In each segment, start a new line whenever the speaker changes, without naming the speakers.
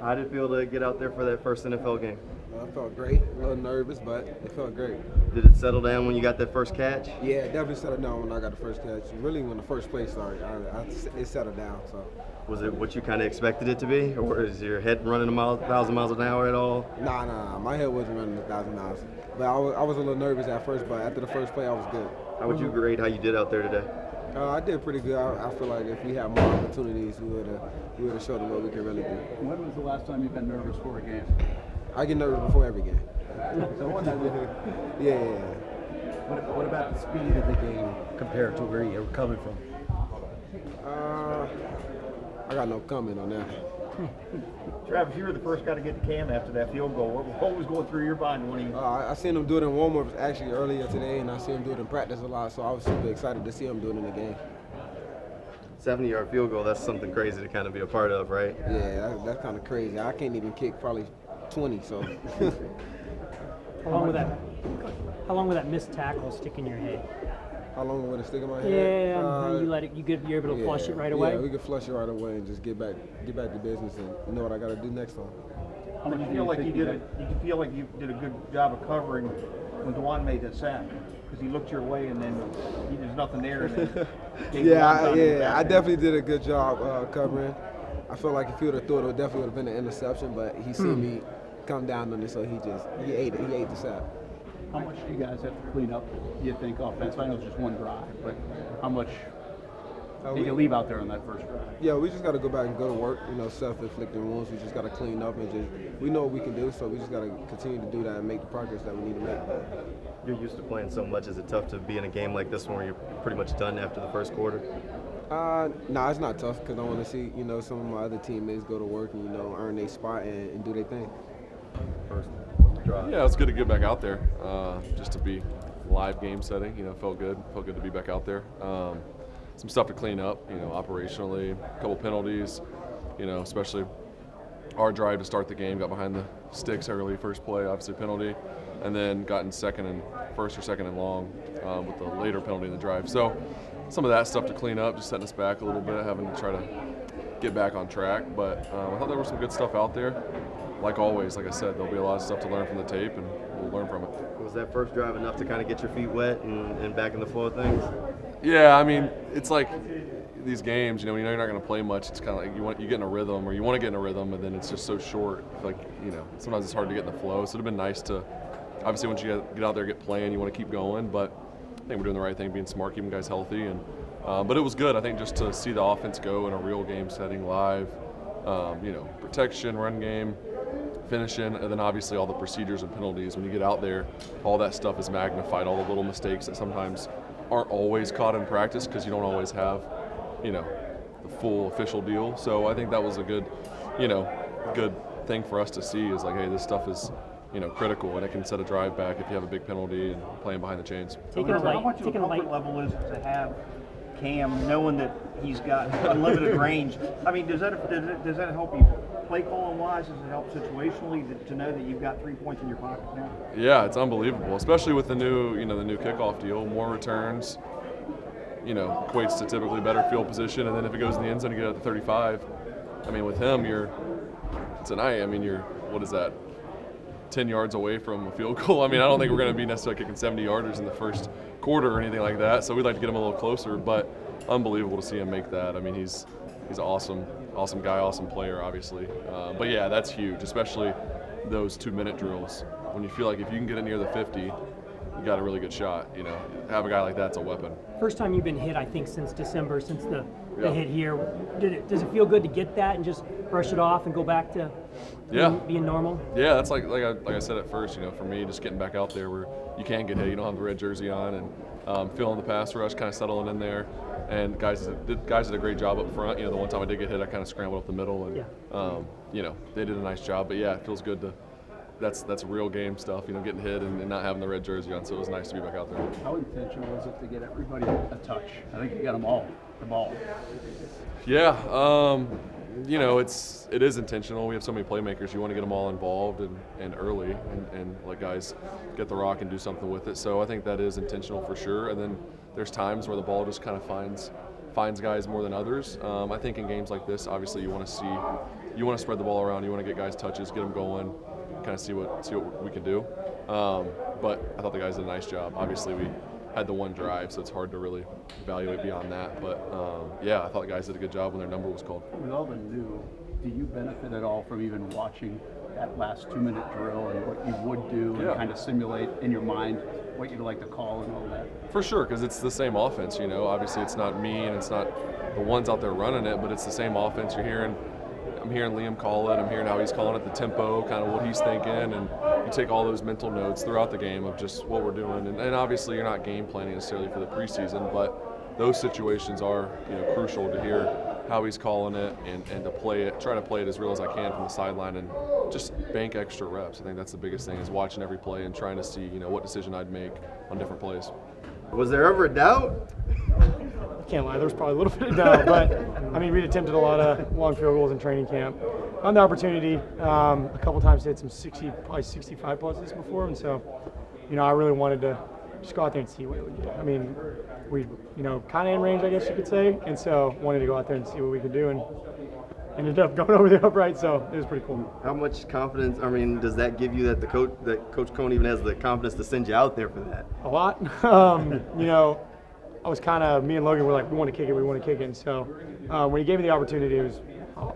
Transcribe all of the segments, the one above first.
How did it feel to get out there for that first NFL game?
I felt great. A little nervous, but it felt great.
Did it settle down when you got that first catch?
Yeah, it definitely settled down when I got the first catch. Really, when the first play started, it settled down. So.
Was it what you kind of expected it to be, or is your head running 1,000 miles an hour at all?
Nah. My head wasn't running 1,000 miles. But I was a little nervous at first, but after the first play, I was good.
How would you grade how you did out there today?
I did pretty good. I feel like if we had more opportunities, we would have showed them what we could really do.
When was the last time you've been nervous for a game?
I get nervous before every game. Yeah.
What about the speed of the game compared to where you're coming from?
I got no comment on that.
Travis, you were the first guy to get to Cam after that field goal. What was going through your mind when he?
I seen him do it in warm-ups actually earlier today, and I see him do it in practice a lot, so I was super excited to see him do it in the game.
70-yard field goal, that's something crazy to kind of be a part of, right?
Yeah, that's kind of crazy. I can't even kick probably 20, so.
How long would that missed tackle stick in your head?
How long would it stick in my head?
Yeah, you're able to flush it right away?
Yeah, we could flush it right away and just get back to business and know what I got to do next time.
How much do you feel like you did a good job of covering when Dewan made that sack? Because he looked your way and then there's nothing there. And then
I definitely did a good job covering. I feel like if he would have thrown it, definitely would have been an interception, but he seen me come down on it, so he ate the sack.
How much do you guys have to clean up, you think, offense? I know it's just one drive, but how much did you leave out there on that first drive?
Yeah, we just got to go back and go to work, self-inflicting wounds. We just got to clean up and we know what we can do, so we just got to continue to do that and make the progress that we need to make.
You're used to playing so much. Is it tough to be in a game like this one where you're pretty much done after the first quarter?
Nah, it's not tough because I want to see, some of my other teammates go to work and, earn their spot and do their thing.
First drive.
Yeah, it's good to get back out there, just to be live game setting. Felt good to be back out there. Some stuff to clean up, operationally, a couple penalties, especially our drive to start the game, got behind the sticks early, first play, obviously penalty, and then got in first or second and long with the later penalty in the drive. So some of that stuff to clean up, just setting us back a little bit, having to try to get back on track. But I thought there was some good stuff out there. Like always, like I said, there'll be a lot of stuff to learn from the tape, and we'll learn from it.
Was that first drive enough to kind of get your feet wet and back in the flow of things?
Yeah, I mean, it's like these games, when you're not going to play much, it's kind of like you get in a rhythm, or you want to get in a rhythm, and then it's just so short. Like, sometimes it's hard to get in the flow. So it'd have been nice to, obviously, once you get out there, get playing, you want to keep going. But I think we're doing the right thing, being smart, keeping guys healthy, and but it was good, I think, just to see the offense go in a real game setting, live. Protection, run game, finishing, and then obviously all the procedures and penalties. When you get out there, all that stuff is magnified, all the little mistakes that sometimes aren't always caught in practice because you don't always have, the full official deal. So I think that was a good, good thing for us to see is like, hey, this stuff is, critical, and it can set a drive back if you have a big penalty and playing behind the chains.
How much of a comfort level is it to have Cam knowing that he's got unlimited range? I mean, does that help you play calling wise? Does it help situationally to know that you've got 3 points in your pocket now?
Yeah, it's unbelievable, especially with the new kickoff deal. More returns, equates to typically better field position, and then if it goes in the end zone, you get at the 35. I mean, with him, you're 10 yards away from a field goal. I mean, I don't think we're going to be necessarily kicking 70-yarders in the first quarter or anything like that, so we'd like to get him a little closer, but unbelievable to see him make that. I mean, he's awesome guy, awesome player, obviously. But yeah, that's huge, especially those 2-minute drills. When you feel like if you can get it near the 50, you got a really good shot. Have a guy like that's a weapon.
First time you've been hit, I think, since December, since the hit here. Does it feel good to get that and just brush it off and go back to being normal?
Yeah, that's like I said at first. For me, just getting back out there where you can get hit, you don't have the red jersey on, and feeling the pass rush, kind of settling in there. And guys did a great job up front. The one time I did get hit, I kind of scrambled up the middle, and they did a nice job. But yeah, it feels good to. That's real game stuff, getting hit and not having the red jersey on. So it was nice to be back out there.
How intentional was it to get everybody a touch? I think you got them all, the ball.
Yeah, it is intentional. We have so many playmakers. You want to get them all involved and early and let guys get the rock and do something with it. So I think that is intentional for sure. And then there's times where the ball just kind of finds guys more than others. I think in games like this, obviously you want to see you want to spread the ball around, you want to get guys touches, get them going, kind of see what we can do. But I thought the guys did a nice job. Obviously, we had the one drive, so it's hard to really evaluate beyond that. But yeah, I thought the guys did a good job when their number was called.
With all the new, do you benefit at all from even watching that last 2-minute drill and what you would do and kind of simulate in your mind what you'd like to call and all that?
For sure, because it's the same offense, you know. Obviously, it's not me and it's not the ones out there running it, but it's the same offense. I'm hearing Liam call it. I'm hearing how he's calling it, the tempo, kind of what he's thinking, and you take all those mental notes throughout the game of just what we're doing. And obviously, you're not game planning necessarily for the preseason, but those situations are, you know, crucial to hear how he's calling it and to play it, try to play it as real as I can from the sideline and just bank extra reps. I think that's the biggest thing, is watching every play and trying to see, you know, what decision I'd make on different plays.
Was there ever a doubt?
I can't lie, there was probably a little bit of doubt, but I mean, we'd attempted a lot of long field goals in training camp. On the opportunity, a couple times hit some 60, probably 65 pluses before, and so, you know, I really wanted to just go out there and see what it would do. I mean, we, you know, kind of in range, I guess you could say, and so wanted to go out there and see what we could do, and ended up going over the upright, so it was pretty cool.
How much confidence, I mean, does that give you that Coach Cohn even has the confidence to send you out there for that?
A lot. You know, I was kind of, me and Logan were like, we want to kick it, and so when he gave me the opportunity, it was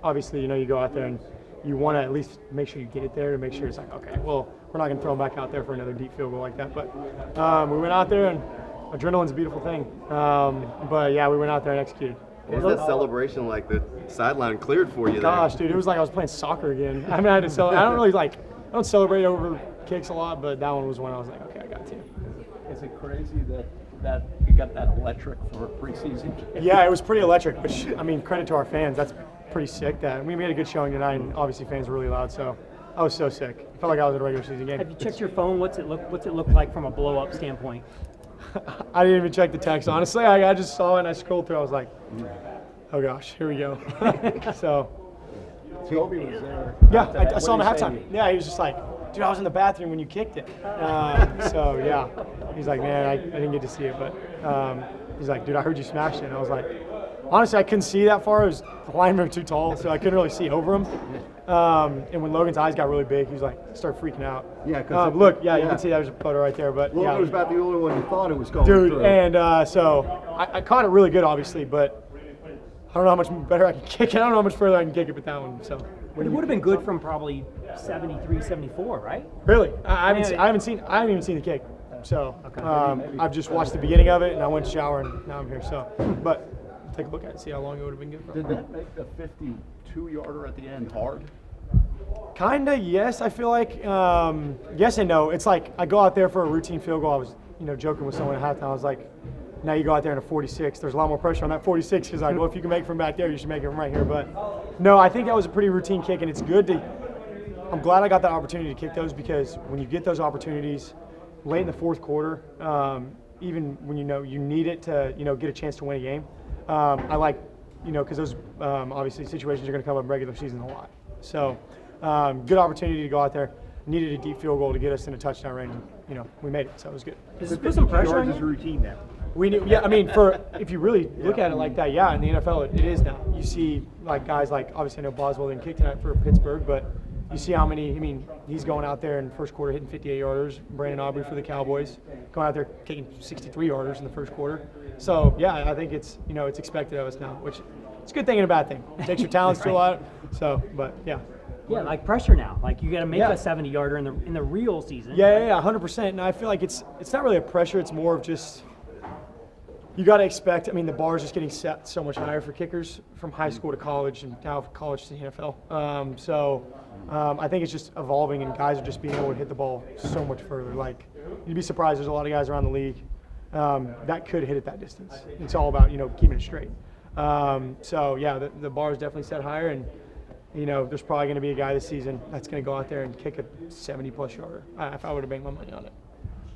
obviously, you know, you go out there and you want to at least make sure you get it there to make sure it's like, okay, well, we're not going to throw him back out there for another deep field goal like that, but we went out there, and adrenaline's a beautiful thing, but yeah, we went out there and executed.
What was that celebration like? The sideline cleared for you there?
Gosh, dude, it was like I was playing soccer again. I mean, I had to celebrate. I don't celebrate over kicks a lot, but that one was when I was like, okay, I got to.
Is it crazy that you got that electric for preseason?
Yeah, it was pretty electric, which, I mean, credit to our fans. That's pretty sick. That we made a good showing tonight, and obviously fans were really loud, so I was so sick. I felt like I was at a regular season game.
Have you checked your phone? What's it look like from a blow up standpoint?
I didn't even check the text, honestly. I just saw it and I scrolled through. I was like, oh gosh, here we go. So,
Toby was there.
yeah, I saw him at halftime. Yeah, he was just like, dude, I was in the bathroom when you kicked it. So yeah, he's like, man, I didn't get to see it, but he's like, dude, I heard you smashed it. And I was like, honestly, I couldn't see that far. It was the linemen were too tall, so I couldn't really see over him. And when Logan's eyes got really big, he was like, started freaking out.
Yeah, because
look, you can see that was a photo right there. But
Logan was about the only one who thought it was going
dude,
through.
and so I caught it really good, obviously, but I don't know how much better I can kick it. I don't know how much further I can kick it with that one. So
It would have been good from probably 73, 74, right?
really, I haven't even seen the kick. So I've just watched the beginning of it, and I went to shower, and now I'm here. So, but take a look at it, see how long it would have been good for.
Did that make the 52-yarder at the end hard?
Kinda, yes. I feel like yes and no. It's like I go out there for a routine field goal. I was, joking with someone at halftime. I was like, now you go out there in a 46. There's a lot more pressure on that 46. Because like, well, if you can make it from back there, you should make it from right here. But no, I think that was a pretty routine kick, and it's good to. I'm glad I got that opportunity to kick those, because when you get those opportunities late in the fourth quarter, even when you need it to get a chance to win a game, I like because those obviously situations are going to come up in regular season a lot. So good opportunity to go out there. Needed a deep field goal to get us in a touchdown range. We made it, so it was good.
Does this put some pressure on
Yards is
you?
routine now.
We knew, I mean, if you really look at it like that, in the NFL it is now. You see like guys like, obviously I know Boswell didn't kick tonight for Pittsburgh, but you see how many. I mean, he's going out there in the first quarter hitting 58 yarders. Brandon Aubrey for the Cowboys going out there kicking 63 yarders in the first quarter. So I think it's it's expected of us now, which it's a good thing and a bad thing. It takes your talents to a lot. So, but yeah.
Yeah, like pressure now. Like you got to make a 70-yarder in the real season.
Yeah, 100%. And I feel like it's not really a pressure. It's more of just you got to expect. I mean, the bar is just getting set so much higher for kickers from high school to college, and now from college to the NFL. I think it's just evolving, and guys are just being able to hit the ball so much further. Like you'd be surprised. There's a lot of guys around the league that could hit it that distance. It's all about keeping it straight. The bar is definitely set higher, and there's probably going to be a guy this season that's going to go out there and kick a 70-plus yarder. If I would have banked my money on it.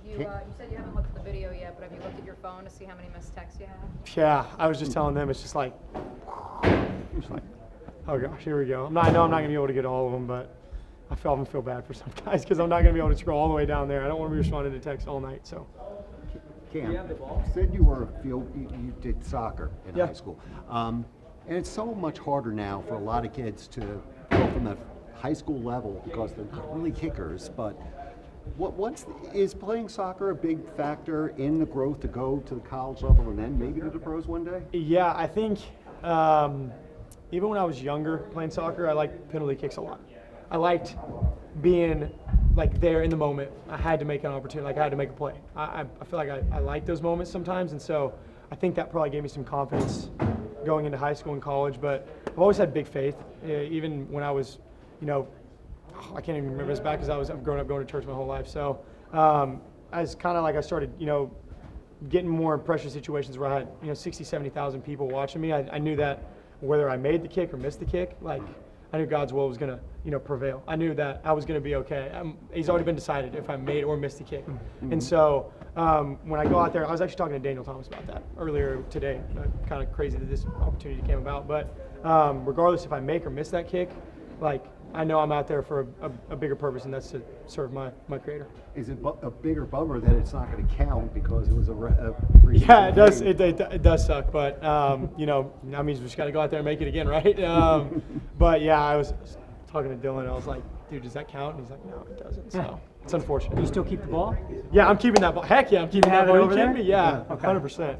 You said you haven't looked at the video yet, but have you looked at your phone to see how many missed texts you have?
Yeah, I was just telling them, it's just like, oh gosh, here we go. I know I'm not going to be able to get all of them, but I feel bad for some guys because I'm not going to be able to scroll all the way down there. I don't want to be responding to texts all night. So.
Cam, you said you did soccer in high school. And it's so much harder now for a lot of kids to from that high school level because they're not really kickers, but is playing soccer a big factor in the growth to go to the college level and then maybe to the pros one day?
Yeah, I think even when I was younger playing soccer, I liked penalty kicks a lot. I liked being like there in the moment. I had to make an opportunity, like I had to make a play. I feel like I like those moments sometimes, and so I think that probably gave me some confidence going into high school and college. But I've always had big faith, even when I was, I can't even remember this back because I've grown up going to church my whole life. So as kind of like I started, getting more in pressure situations where I had, 60, 70,000 people watching me, I knew that whether I made the kick or missed the kick, like I knew God's will was going to, prevail. I knew that I was going to be okay. He's already been decided if I made or missed the kick. Mm-hmm. And so when I go out there, I was actually talking to Daniel Thomas about that earlier today. Kind of crazy that this opportunity came about. But regardless if I make or miss that kick, like I know I'm out there for a bigger purpose, and that's to serve my Creator.
Is it a bigger bummer that it's not going to count because it was a preseason
Yeah, it does.
game?
It does suck, but that means we just got to go out there and make it again, right? But yeah, I was talking to Dylan, and I was like, "Dude, does that count?" And he's like, "No, it doesn't." So it's unfortunate.
Do you still keep the ball?
Yeah, I'm keeping that ball. Heck yeah, I'm keeping that
have it
ball.
over
You kidding
there?
me? Yeah,
Okay.
100%.